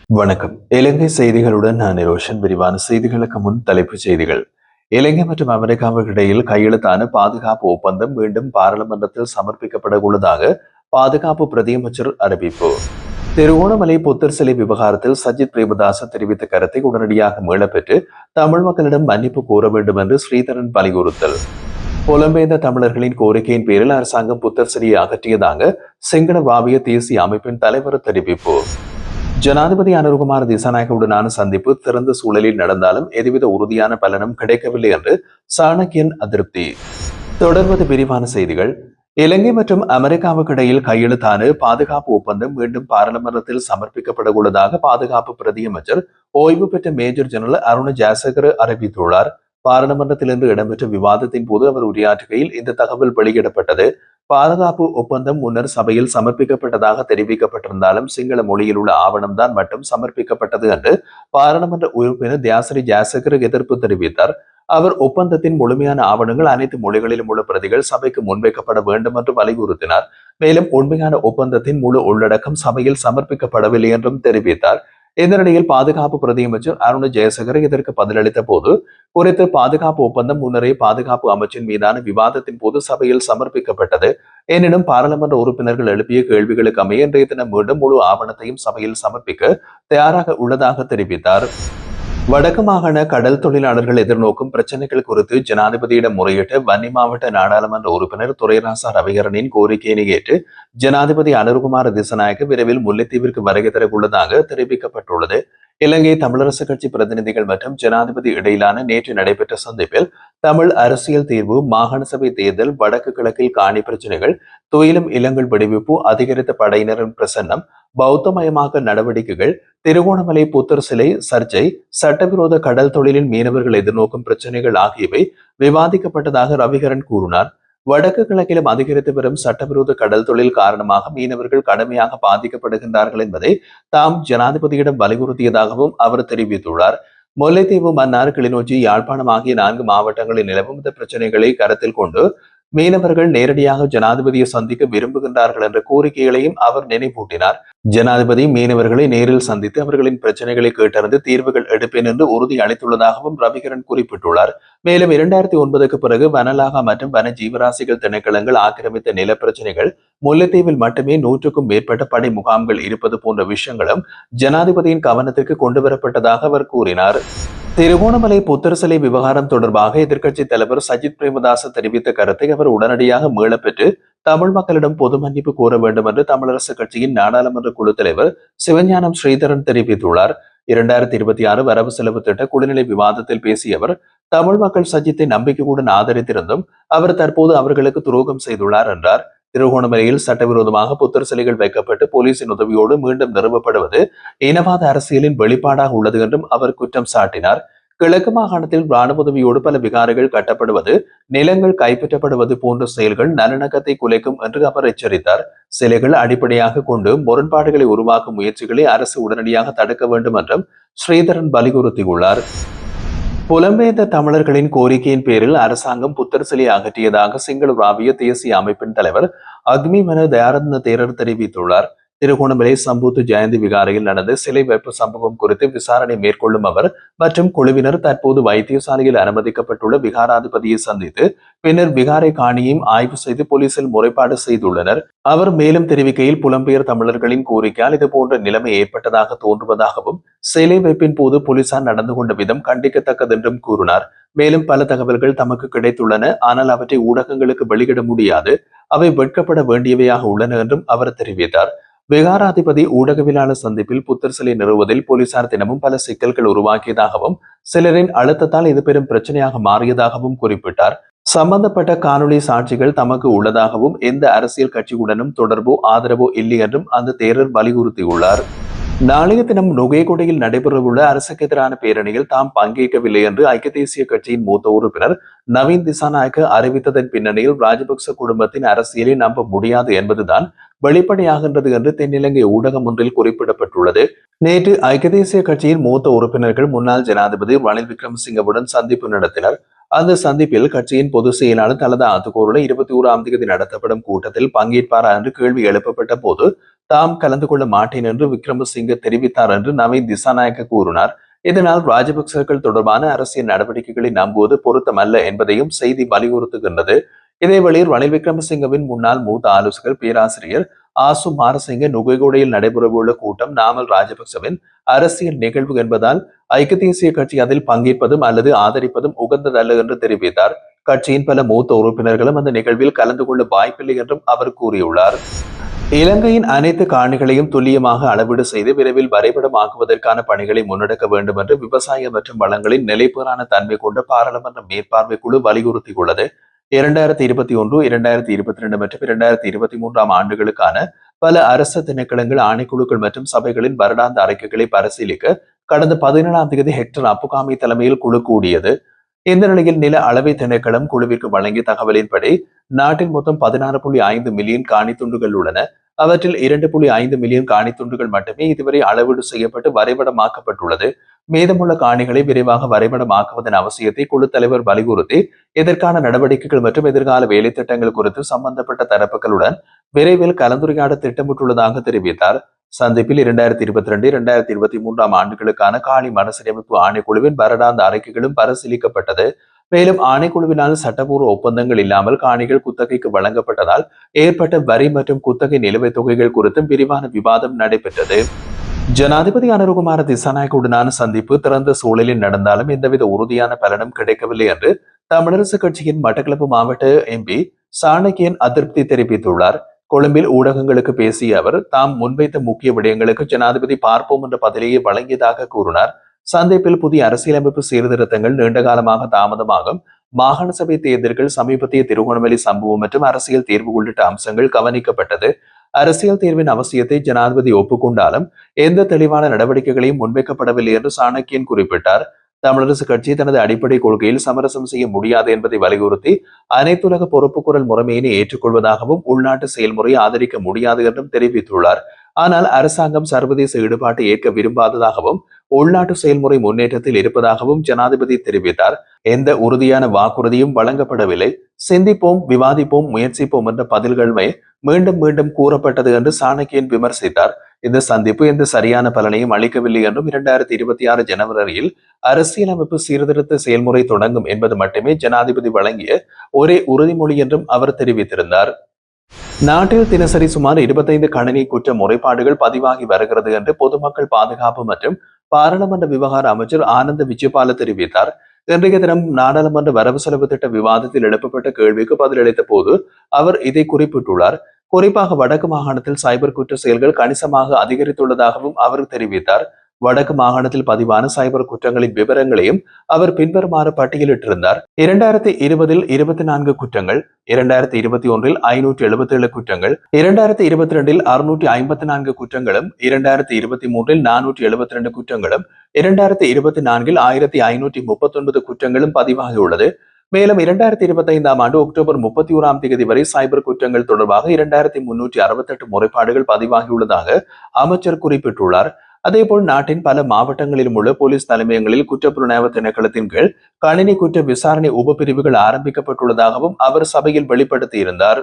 வணக்கம். இலங்கை செய்திகளுடன் நான் ரோஷன். விரிவான செய்திகளுக்கு முன் தலைப்புச் செய்திகள். இலங்கை மற்றும் அமெரிக்காவுக்கு இடையில் கையெழுத்தான பாதுகாப்பு ஒப்பந்தம் மீண்டும் பாராளுமன்றத்தில் சமர்ப்பிக்கப்பட உள்ளதாக பாதுகாப்பு பிரதியமைச்சர் அறிவிப்பு. திருகோணமலை புத்தர் சிலை விவகாரத்தில் சஜித் பிரேமதாச தெரிவித்த கருத்தை உடனடியாக மீளப்பெற்று தமிழ் மக்களிடம் மன்னிப்பு கோர வேண்டும் என்று ஸ்ரீதரன் வலியுறுத்தல். புலம்பெயர்ந்த தமிழர்களின் கோரிக்கையின் பேரில் அரசாங்கம் புத்தர் சிலையை அகற்றியதாக சிங்கள வாவிய தேசிய அமைப்பின் தலைவர் தெரிவிப்பு. ஜனாதிபதி அனுர்குமார் திசாநாயகவுடனான சந்திப்பு திறந்த சூழலில் நடந்தாலும் எதுவித உறுதியான பலனும் கிடைக்கவில்லை என்று சாணக்கியன் அதிருப்தி. தொடர்வது விரிவான செய்திகள். இலங்கை மற்றும் அமெரிக்காவுக்கு இடையில் கையெழுத்தான பாதுகாப்பு ஒப்பந்தம் மீண்டும் பாராளுமன்றத்தில் சமர்ப்பிக்கப்பட உள்ளதாக பாதுகாப்பு பிரதியமைச்சர் ஓய்வு பெற்ற மேஜர் ஜெனரல் அருண் ஜாசகர் அறிவித்துள்ளார். பாராளுமன்றத்திலிருந்து இடம்பெற்ற விவாதத்தின் போது அவர் உரையாற்றுகையில் இந்த தகவல் வெளியிடப்பட்டது. பாதுகாப்பு ஒப்பந்தம் முன்னர் சபையில் சமர்ப்பிக்கப்பட்டதாக தெரிவிக்கப்பட்டிருந்தாலும் சிங்கள மொழியில் உள்ள ஆவணம்தான் மட்டும் சமர்ப்பிக்கப்பட்டது என்று பாராளுமன்ற உறுப்பினர் தியாசரி ஜாசகர் எதிர்ப்பு தெரிவித்தார். அவர் ஒப்பந்தத்தின் முழுமையான ஆவணங்கள் அனைத்து மொழிகளிலும் உள்ள பிரதிகள் சபைக்கு முன்வைக்கப்பட வேண்டும் என்று வலியுறுத்தினார். மேலும் உண்மையான ஒப்பந்தத்தின் முழு உள்ளடக்கம் சபையில் சமர்ப்பிக்கப்படவில்லை என்றும் தெரிவித்தார். இந்த நிலையில் பாதுகாப்பு பிரதியமைச்சர் அருண் ஜெயசேகர் இதற்கு பதிலளித்த போது குறித்து பாதுகாப்பு ஒப்பந்தம் முன்னரே பாதுகாப்பு அமைச்சின் மீதான விவாதத்தின் போது சபையில் சமர்ப்பிக்கப்பட்டது. எனினும் பாராளுமன்ற உறுப்பினர்கள் எழுப்பிய கேள்விகளுக்கு அமைய இன்றைய தினம் மீண்டும் முழு ஆவணத்தையும் சபையில் சமர்ப்பிக்க தயாராக உள்ளதாக தெரிவித்தார். வடக்கு மாகாண கடல் தொழிலாளர்கள் எதிர்நோக்கும் பிரச்சனைகள் குறித்து ஜனாதிபதியிடம் முறையிட்ட வன்னி மாவட்ட நாடாளுமன்ற உறுப்பினர் துரைராசா ரவிகரனின் கோரிக்கையினை ஏற்று ஜனாதிபதி அனுர்குமார் திசாநாயக்க விரைவில் முல்லைத்தீவிற்கு வருகை தர உள்ளதாக தெரிவிக்கப்பட்டுள்ளது. இலங்கை தமிழரசு கட்சி பிரதிநிதிகள் மற்றும் ஜனாதிபதி இடையிலான நேற்று நடைபெற்ற சந்திப்பில் தமிழ் அரசியல் தீர்வு, மாகாண சபை தேர்தல், வடக்கு கிழக்கில் காணி பிரச்சனைகள், துயிலும் இளங்கல் விடுவிப்பு, அதிகரித்த படையினரின் பிரசன்னம், பௌத்தமயமாக்க நடவடிக்கைகள், திருகோணமலை புத்தர் சிலை சர்ச்சை, சட்டவிரோத கடல் தொழிலின் மீனவர்கள் எதிர்நோக்கும் பிரச்சனைகள் ஆகியவை விவாதிக்கப்பட்டதாக ரவிகரன் கூறினார். வடக்கு கிழக்கிலும் அதிகரித்து வரும் சட்டவிரோத கடல் தொழில் காரணமாக மீனவர்கள் கடுமையாக பாதிக்கப்படுகின்றார்கள் என்பதை தாம் ஜனாதிபதியிடம் வலியுறுத்தியதாகவும் அவர் தெரிவித்துள்ளார். முல்லைத்தீவு, மன்னார், கிளிநொச்சி, யாழ்ப்பாணம் ஆகிய 4 மாவட்டங்களில் நிலவும் இந்த பிரச்சனைகளை கருத்தில் கொண்டு மீனவர்கள் நேரடியாக ஜனாதிபதியை சந்திக்க விரும்புகின்றார்கள் என்ற கோரிக்கைகளையும் அவர் நினைவூட்டினார். ஜனாதிபதி மீனவர்களை நேரில் சந்தித்து அவர்களின் பிரச்சனைகளை கேட்டறிந்து தீர்வுகள் எடுப்பேன் என்று உறுதி அளித்துள்ளதாகவும் ரவிகரன் குறிப்பிட்டுள்ளார். மேலும் 2009க்கு பிறகு வனலாகா மற்றும் வன ஜீவராசிகள் திணைக்களங்கள் ஆக்கிரமித்த நில பிரச்சனைகள், முல்லைத்தீவில் மட்டுமே 100க்கும் மேற்பட்ட படை முகாம்கள் இருப்பது போன்ற விஷயங்களும் ஜனாதிபதியின் கவனத்திற்கு கொண்டுவரப்பட்டதாக அவர் கூறினார். திருகோணமலை புத்தர் சிலை விவகாரம் தொடர்பாக எதிர்க்கட்சித் தலைவர் சஜித் பிரேமதாச தெரிவித்த கருத்தை அவர் உடனடியாக மீளப்பெற்று தமிழ் மக்களிடம் பொது மன்னிப்பு கோர வேண்டும் என்று தமிழரசு கட்சியின் நாடாளுமன்ற குழு தலைவர் சிவஞானம் ஸ்ரீதரன் தெரிவித்துள்ளார். 2026 வரவு செலவு திட்ட குழுநிலை விவாதத்தில் பேசிய அவர், தமிழ் மக்கள் சஜித்தை நம்பிக்கையுடன் ஆதரித்திருந்தும் அவர் தற்போது அவர்களுக்கு துரோகம் செய்துள்ளார் என்றார். திருகோணமலையில் சட்டவிரோதமாக புத்தர் சிலைகள் வைக்கப்பட்டு போலீசின் உதவியோடு மீண்டும் நிறுவப்படுவது இனவாத அரசியலின் வெளிப்பாடாக உள்ளது என்றும் அவர் குற்றம் சாட்டினார். கிழக்கு மாகாணத்தில் ராணுவ உதவியோடு பல விகாரைகள் கட்டப்படுவது, நிலங்கள் கைப்பற்றப்படுவது போன்ற செயல்கள் நல்லிணக்கத்தை குலைக்கும் என்று அவர் எச்சரித்தார். சிலைகள் அடிப்படையாக கொண்டு முரண்பாடுகளை உருவாக்கும் முயற்சிகளை அரசு உடனடியாக தடுக்க வேண்டும் என்றும் ஸ்ரீதரன் வலியுறுத்தியுள்ளார். புலம்பெயர்ந்த தமிழர்களின் கோரிக்கையின் பேரில் அரசாங்கம் புத்தர் சிலையை அகற்றியதாக சிங்கள ராவிய தேசிய அமைப்பின் தலைவர் அக்மிமன தயாரத்ன தேரர் தெரிவித்துள்ளார். திருகோணமலை சம்பூத்து ஜெயந்தி விகாரையில் நடந்த சிலை வைப்பு சம்பவம் குறித்து விசாரணை மேற்கொள்ளும் அவர் மற்றும் குழுவினர் தற்போது வைத்தியசாலையில் அனுமதிக்கப்பட்டுள்ள விகாராதிபதியை சந்தித்து பின்னர் விகாரை காணியையும் ஆய்வு செய்து போலீசில் முறைப்பாடு செய்துள்ளனர். அவர் மேலும் தெரிவிக்கையில், புலம்பெயர் தமிழர்களின் கோரிக்கையால் இதுபோன்ற நிலைமை ஏற்பட்டதாக தோன்றுவதாகவும் சிலை வைப்பின் போது போலீசார் நடந்து கொண்ட விதம் கண்டிக்கத்தக்கது என்றும் கூறினார். மேலும் பல தகவல்கள் தமக்கு கிடைத்துள்ளன, ஆனால் அவற்றை ஊடகங்களுக்கு வெளியிட முடியாது, அவை வெட்கப்பட வேண்டியவையாக உள்ளன என்றும் அவர் தெரிவித்தார். விகாராதிபதி ஊடகவியலாளர் சந்திப்பில் புத்தர் சிலை நிறுவுவதில் போலீசார் தினமும் பல சிக்கல்கள் உருவாக்கியதாகவும் சிலரின் அழுத்தத்தால் இது பெரும் பிரச்சனையாக மாறியதாகவும் குறிப்பிட்டார். சம்பந்தப்பட்ட காணொலி சாட்சிகள் தமக்கு உள்ளதாகவும் எந்த அரசியல் கட்சியுடனும் தொடர்போ ஆதரவோ இல்லை என்றும் அந்த தேரர் வலியுறுத்தியுள்ளார். நாளைய தினம் நுகைகொடையில் நடைபெறவுள்ள அரசுக்கு எதிரான பேரணியில் தாம் பங்கேற்கவில்லை என்று ஐக்கிய தேசிய கட்சியின் மூத்த உறுப்பினர் நவீன் திசாநாயக்க அறிவித்ததன் பின்னணியில் ராஜபக்ச குடும்பத்தின் அரசியலை நம்ப முடியாது என்பதுதான் வெளிப்படையாகின்றது என்று தென்னிலங்கை ஊடகம் ஒன்றில் குறிப்பிடப்பட்டுள்ளது. நேற்று ஐக்கிய தேசிய கட்சியின் மூத்த உறுப்பினர்கள் முன்னாள் ஜனாதிபதி ரணில் விக்ரமசிங்கவுடன் சந்திப்பு நடத்தினர். அந்த சந்திப்பில் கட்சியின் பொதுச் செயலாளர் தலதா அத்துக்கூறுல 21ஆம் தேதி நடத்தப்படும் கூட்டத்தில் பங்கேற்பாரா என்று கேள்வி எழுப்பப்பட்ட போது தாம் கலந்து கொள்ள மாட்டேன் என்று விக்ரமசிங்க தெரிவித்தார் என்று நவீன் திசாநாயக்க கூறினார். இதனால் ராஜபக்சர்கள் தொடர்பான அரசியல் நடவடிக்கைகளை நம்புவது பொருத்தமல்ல என்பதையும் செய்தி வலியுறுத்துகின்றது. இதேவேளையில் ரணில் விக்ரமசிங்கவின் முன்னாள் மூத்த ஆலோசகர் பேராசிரியர் ஆசு மாரசிங்க நுகைகொடையில் நடைபெறவுள்ள கூட்டம் நாமல் ராஜபக்சவின் அரசியல் நிகழ்வு என்பதால் ஐக்கிய தேசிய கட்சி அதில் பங்கேற்பதும் அல்லது ஆதரிப்பதும் உகந்ததல்ல என்று தெரிவித்தார். கட்சியின் பல மூத்த உறுப்பினர்களும் அந்த நிகழ்வில் கலந்து கொள்ள வாய்ப்பில்லை என்றும் அவர் கூறியுள்ளார். இலங்கையின் அனைத்து காணிகளையும் துல்லியமாக அளவீடு செய்து விரைவில் வரைபடமாக்குவதற்கான பணிகளை முன்னெடுக்க வேண்டும் என்று விவசாய மற்றும் வளங்களின் நிலைப்பேறான தன்மை கொண்ட பாராளுமன்ற மேற்பார்வை குழு வலியுறுத்தியுள்ளது. 2021, 2022 மற்றும் 2023 ஆண்டுகளுக்கான பல அரசு திணைக்களங்கள், ஆணைக்குழுக்கள் மற்றும் சபைகளின் வருடாந்த அறிக்கைகளை பரிசீலிக்க கடந்த 17ஆம் தேதி ஹெக்டர் அப்புகாமி தலைமையில் குழு கூடியது. இந்த நிலையில் நில அளவை திணைக்களம் குழுவிற்கு வழங்கிய தகவலின்படி நாட்டில் மொத்தம் 16.5 மில்லியன் காணி துண்டுகள் உள்ளன. அவற்றில் 2.5 மில்லியன் காணி துண்டுகள் மட்டுமே இதுவரை அளவீடு செய்யப்பட்டு வரைபடமாக்கப்பட்டுள்ளது. மீதமுள்ள காணிகளை விரைவாக வரைபடமாக்குவதன் அவசியத்தை குழு தலைவர் வலியுறுத்தி இதற்கான நடவடிக்கைகள் மற்றும் எதிர்கால வேலை திட்டங்கள் குறித்து சம்பந்தப்பட்ட தரப்புகளுடன் விரைவில் கலந்துரையாட திட்டமிட்டுள்ளதாக தெரிவித்தார். சந்திப்பில் 2022, 2023 ஆண்டுகளுக்கான காணி மறுசீரமைப்பு ஆணைக்குழுவின் வருடாந்த அறிக்கைகளும் பரிசீலிக்கப்பட்டது. மேலும் ஆணைக்குழுவினால் சட்டப்பூர்வ ஒப்பந்தங்கள் இல்லாமல் காணிகள் குத்தகைக்கு வழங்கப்பட்டதால் ஏற்பட்ட வரி மற்றும் குத்தகை நிலுவைத் தொகைகள் குறித்தும் விரிவான விவாதம் நடைபெற்றது. ஜனாதிபதி அனுரகுமார திசாநாயகவுடனான சந்திப்பு திறந்த சூழலில் நடந்தாலும் எந்தவித உறுதியான பலனும் கிடைக்கவில்லை என்று தமிழரசு கட்சியின் மட்டக்களப்பு மாவட்ட எம்பி சாணக்கியன் அதிருப்தி தெரிவித்துள்ளார். கொழும்பில் ஊடகங்களுக்கு பேசிய அவர் தாம் முன்வைத்த முக்கிய விடயங்களுக்கு ஜனாதிபதி பார்ப்போம் என்ற பதிலையே வழங்கியதாக கூறினார். சந்திப்பில் புதிய அரசியலமைப்பு சீர்திருத்தங்கள் நீண்ட காலமாக தாமதமாகும், மாகாண சபை தேர்தல்கள், சமீபத்திய திருகோணமலை சம்பவம் மற்றும் அரசியல் தீர்வு உள்ளிட்ட அம்சங்கள் கவனிக்கப்பட்டது. அரசியல் தீர்வின் அவசியத்தை ஜனாதிபதி ஒப்புக்கொண்டாலும் எந்த தெளிவான நடவடிக்கைகளையும் முன்வைக்கப்படவில்லை என்று சாணக்கியன் குறிப்பிட்டார். தமிழரசு கட்சி தனது அடிப்படை கொள்கையில் சமரசம் செய்ய முடியாது என்பதை வலியுறுத்தி அனைத்துலக பொறுப்புக்குரல் முறைமையினை ஏற்றுக்கொள்வதாகவும் உள்நாட்டு செயல்முறையை ஆதரிக்க முடியாது என்றும் தெரிவித்துள்ளார். ஆனால் அரசாங்கம் சர்வதேச ஈடுபாட்டை ஏற்க விரும்பாததாகவும் உள்நாட்டு செயல்முறை முன்னேற்றத்தில் இருப்பதாகவும் ஜனாதிபதி தெரிவித்தார். எந்த உறுதியான வாக்குறுதியும் வழங்கப்படவில்லை. சிந்திப்போம், விவாதிப்போம், முயற்சிப்போம் என்ற பதில்களுமே மீண்டும் மீண்டும் கூறப்பட்டது என்று சாணக்கியன் விமர்சித்தார். இந்த சந்திப்பு எந்த சரியான பலனையும் அளிக்கவில்லை என்றும் 2026 ஜனவரியில் அரசியலமைப்பு சீர்திருத்த செயல்முறை தொடங்கும் என்பது மட்டுமே ஜனாதிபதி வழங்கிய ஒரே உறுதிமொழி என்றும் அவர் தெரிவித்திருந்தார். நாட்டில் தினசரி சுமார் 25 கணினி குற்ற முறைப்பாடுகள் பதிவாகி வருகிறது என்று பொதுமக்கள் பாதுகாப்பு மற்றும் பாராளுமன்ற விவகார அமைச்சர் ஆனந்த விஜயபால தெரிவித்தார். இன்றைய தினம் நாடாளுமன்ற வரவு செலவு திட்ட விவாதத்தில் எழுப்பப்பட்ட கேள்விக்கு பதிலளித்த போது அவர் இதை குறிப்பிட்டுள்ளார். குறிப்பாக வடக்கு மாகாணத்தில் சைபர் குற்ற செயல்கள் கணிசமாக அதிகரித்துள்ளதாகவும் அவர் தெரிவித்தார். வடக்கு மாகாணத்தில் பதிவான சைபர் குற்றங்களின் விவரங்களையும் அவர் பின்வருமாறு பட்டியலிட்டிருந்தார். 2020 24 குற்றங்கள், 2021 577 குற்றங்கள், 2022 654 குற்றங்களும், 2023 472 குற்றங்களும், 2024 1539 குற்றங்களும் பதிவாகியுள்ளது. மேலும் 2025ஆம் ஆண்டு அக்டோபர் 31ஆம் தேதி வரை சைபர் குற்றங்கள் தொடர்பாக 2368 முறைப்பாடுகள் பதிவாகியுள்ளதாக அமைச்சர் குறிப்பிட்டுள்ளார். அதேபோல் நாட்டின் பல மாவட்டங்களிலும் உள்ள போலீஸ் தலைமையங்களில் குற்றப்புலனாய்வு திணைக்களத்தின் கீழ் கணினி குற்ற விசாரணை உபபிரிவுகள் ஆரம்பிக்கப்பட்டுள்ளதாகவும் அவர் சபையில் வெளிப்படுத்தியிருந்தார்.